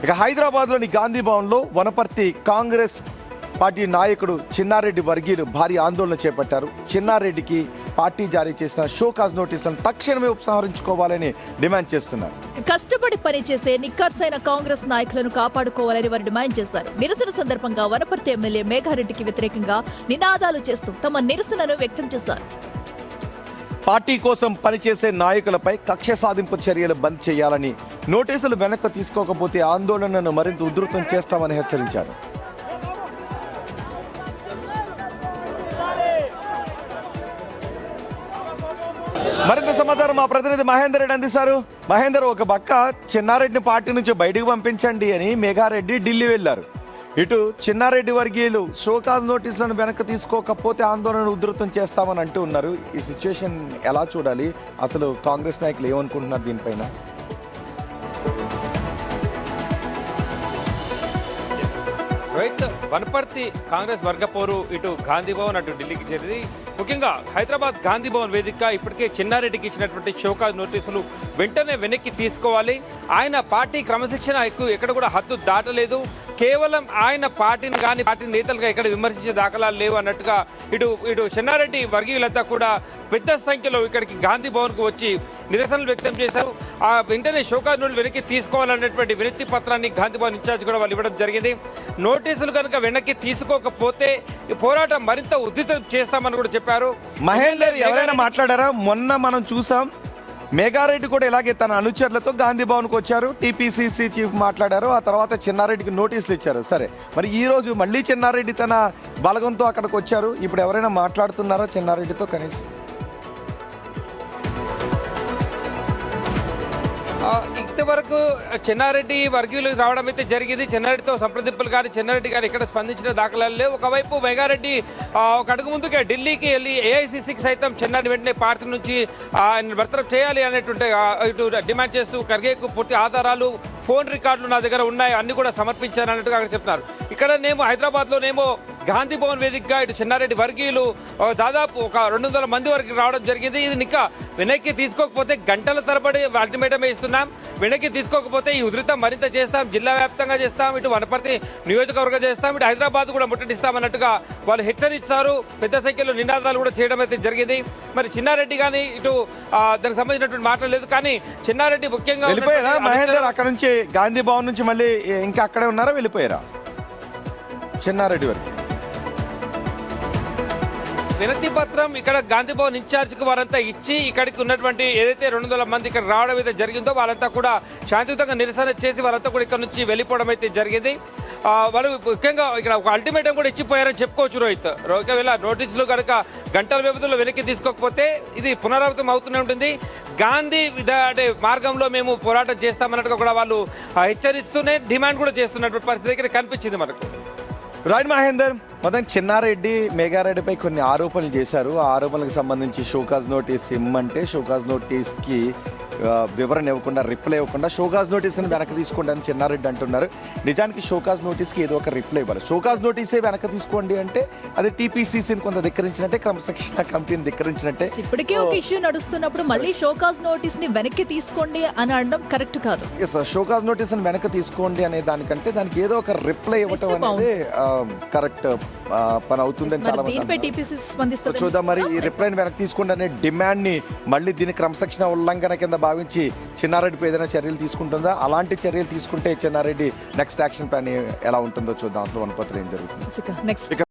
ఇక హైదరాబాద్లోని గాంధీ భవన్లో వనపర్తి కాంగ్రెస్ పార్టీ నాయకుడు చిన్నారెడ్డి వర్గీయులు భారీ ఆందోళన చేపట్టారు. చిన్నారెడ్డికి పార్టీ జారీ చేసిన షోకాజ్ నోటీసులను తక్షణమే ఉపసంహరించుకోవాలని డిమాండ్ చేస్తున్నారు. కష్టపడి పనిచేసే నిక్కర్సైన కాంగ్రెస్ నాయకులను కాపాడుకోవాలని వారు డిమాండ్ చేశారు. నిరసన సందర్భంగా వనపర్తి ఎమ్మెల్యే మేఘారెడ్డికి వ్యతిరేకంగా నినాదాలు చేస్తూ తమ నిరసనను వ్యక్తం చేశారు. పార్టీ కోసం పనిచేసే నాయకులపై కక్ష సాధింపు చర్యలు బంద్ చేయాలని, నోటీసులు వెనక్కి తీసుకోకపోతే ఆందోళనను మరింత ఉధృతం చేస్తామని హెచ్చరించారు. మరింత సమాచారం మా ప్రతినిధి మహేందర్ రెడ్డి అందిస్తారు. మహేందర్, ఒక పక్క చిన్నారెడ్డిని పార్టీ నుంచి బయటకు పంపించండి అని మేఘారెడ్డి ఢిల్లీ వెళ్లారు. ఇటు చిన్నారెడ్డి వర్గీయులు షోకాజ్ నోటీసులను వెనక్కి తీసుకోకపోతే ఆందోళన ఉధృతం చేస్తామని అంటూ ఉన్నారు. ఈ సిచ్యువేషన్ ఎలా చూడాలి? అసలు కాంగ్రెస్ నాయకులు ఏమనుకుంటున్నారు దీనిపైన? రోహిత్, వనపర్తి కాంగ్రెస్ వర్గపోరు ఇటు గాంధీ భవన్ అటు ఢిల్లీకి చేరింది. ముఖ్యంగా హైదరాబాద్ గాంధీ భవన్ వేదిక ఇప్పటికే చిన్నారెడ్డికి ఇచ్చినటువంటి షోకాజ్ నోటీసులు వెంటనే వెనక్కి తీసుకోవాలి. ఆయన పార్టీ క్రమశిక్షణ ఎక్కడ కూడా హద్దు దాటలేదు. కేవలం ఆయన పార్టీని కానీ పార్టీ నేతలుగా ఎక్కడ విమర్శించే దాఖలాలు లేవు అన్నట్టుగా ఇటు చిన్నారెడ్డి వర్గీయులంతా కూడా పెద్ద సంఖ్యలో ఇక్కడికి గాంధీ భవన్కు వచ్చి నిరసనలు వ్యక్తం చేశారు. ఆ వెంటనే షోకాజ్ నోటీసులు వెనక్కి తీసుకోవాలన్నటువంటి వినతి పత్రాన్ని గాంధీ భవన్ ఇన్ఛార్జ్ కూడా వాళ్ళు ఇవ్వడం జరిగింది. నోటీసులు కనుక వెనక్కి తీసుకోకపోతే ఈ పోరాటం మరింత ఉధృతం చేస్తామని కూడా చెప్పారు. మహేందర్, ఎవరైనా మాట్లాడారా? మొన్న మనం చూసాం, మేఘారెడ్డి కూడా ఇలాగే తన అనుచరులతో గాంధీ భవన్కి వచ్చారు. టీపీసీసీ చీఫ్ మాట్లాడారు. ఆ తర్వాత చిన్నారెడ్డికి నోటీసులు ఇచ్చారు. సరే, మరి ఈ రోజు మళ్ళీ చిన్నారెడ్డి తన బలగంతో అక్కడికి వచ్చారు. ఇప్పుడు ఎవరైనా మాట్లాడుతున్నారా చిన్నారెడ్డితో కనీసం? ఇంతవరకు చెన్నారెడ్డి వర్గీయులు రావడం అయితే జరిగింది. చెన్నారెడ్డితో సంప్రదింపులు కానీ చెన్నారెడ్డి గారు ఇక్కడ స్పందించిన దాఖలాలు లేవు. ఒకవైపు మేఘారెడ్డి ఒక అడుగు ముందుకే ఢిల్లీకి వెళ్ళి ఏఐసీసీకి సైతం చెన్నారెడ్డి వెంటనే పార్టీ నుంచి ఆయన బర్తరఫ్ చేయాలి అనేటువంటి ఇటు డిమాండ్ చేస్తూ ఖర్గేకు పూర్తి ఆధారాలు, ఫోన్ రికార్డులు నా దగ్గర ఉన్నాయి, అన్ని కూడా సమర్పించాను అన్నట్టుగా అక్కడ చెప్తున్నారు. ఇక్కడనేమో హైదరాబాద్లోనేమో గాంధీ భవన్ వేదికగా ఇటు చిన్నారెడ్డి వర్గీయులు దాదాపు ఒక 200 మంది వరకు రావడం జరిగింది. ఇది ఇంకా వెనక్కి తీసుకోకపోతే గంటల తరబడి అల్టిమేటమే ఇస్తున్నాం. వెనక్కి తీసుకోకపోతే ఈ ఉధృతం మరింత చేస్తాం, జిల్లా వ్యాప్తంగా చేస్తాం, ఇటు వనపర్తి నియోజకవర్గం చేస్తాం, ఇటు హైదరాబాద్ కూడా ముట్టడిస్తాం అన్నట్టుగా వాళ్ళు హెచ్చరిస్తారు. పెద్ద సంఖ్యలో నినాదాలు కూడా చేయడం అయితే జరిగింది. మరి చిన్నారెడ్డి కానీ ఇటు దానికి సంబంధించినటువంటి మాటలు లేదు. కానీ చిన్నారెడ్డి ముఖ్యంగా వెళ్ళిపోయారా మహేందర్? అక్కడ నుంచి గాంధీ భవన్ నుంచి మళ్ళీ ఇంకా అక్కడే ఉన్నారా, వెళ్ళిపోయారా చిన్నారెడ్డి వరకు? వినతి పత్రం ఇక్కడ గాంధీ భవన్ ఇన్ఛార్జ్కి వారంతా ఇచ్చి ఇక్కడికి ఉన్నటువంటి ఏదైతే 200 మంది ఇక్కడ రావడం అయితే జరిగిందో వాళ్ళంతా కూడా శాంతియుతంగా నిరసన చేసి వాళ్ళంతా కూడా ఇక్కడ నుంచి వెళ్ళిపోవడం అయితే జరిగింది. వాళ్ళు ముఖ్యంగా ఇక్కడ ఒక అల్టిమేటం కూడా ఇచ్చిపోయారని చెప్పుకోవచ్చు రోహిత్. ఒకవేళ నోటీసులు కనుక గంటల వ్యవధిలో వెనక్కి తీసుకోకపోతే ఇది పునరావృతం అవుతూనే ఉంటుంది. గాంధీ అంటే మార్గంలో మేము పోరాటం చేస్తామన్నట్టుగా కూడా వాళ్ళు హెచ్చరిస్తూనే డిమాండ్ కూడా చేస్తున్నటువంటి పరిస్థితి ఇక్కడ కనిపించింది మనకు. రైట్ మహేందర్, మొత్తం చిన్నారెడ్డి మేఘారెడ్డిపై కొన్ని ఆరోపణలు చేశారు. ఆ ఆరోపణలకు సంబంధించి షోకాజ్ నోటీస్ ఇమ్మంటే షోకాజ్ నోటీస్కి వివరణ ఇవ్వకుండా, రిప్లై ఇవ్వకుండా షోకాజ్ నోటీస్ని వెనక్కి తీసుకోండి అని చిన్నారెడ్డి అంటున్నారు. నిజానికి షోకాజ్ నోటీస్కి ఏదో ఒక రిప్లై ఇవ్వాలి. షోకాజ్ నోటీసే వెనక్కి తీసుకోండి అంటే అది టీపీసీసీని కొంత ధిక్కరించినట్టే, క్రమశిక్షణ కమిటీని ధిక్కరించినట్టే. ఇప్పటికే ఒక ఇష్యూ నడుస్తున్నప్పుడు మళ్ళీ షోకాజ్ నోటీస్ ని వెనక్కి తీసుకోండి అని అనడం కరెక్ట్ కాదు. షోకాజ్ నోటీస్ ని వెనక్కి తీసుకోండి అనే దానికంటే దానికి ఏదో ఒక రిప్లై ఇవ్వటం అనేది కరెక్ట్ పని అవుతుందని చాలా మంది చూద్దాం. మరి ఈ రిప్లైని వెనక్కి తీసుకోండి అనే డిమాండ్ ని మళ్ళీ దీని క్రమశిక్షణ ఉల్లంఘన కింద భావించి చిన్నారెడ్డిపై ఏదైనా చర్యలు తీసుకుంటుందా? అలాంటి చర్యలు తీసుకుంటే చిన్నారెడ్డి నెక్స్ట్ యాక్షన్ ప్లాన్ ఎలా ఉంటుందో చూద్దాం. అసలు వనపర్తిలో ఏం జరుగుతుంది.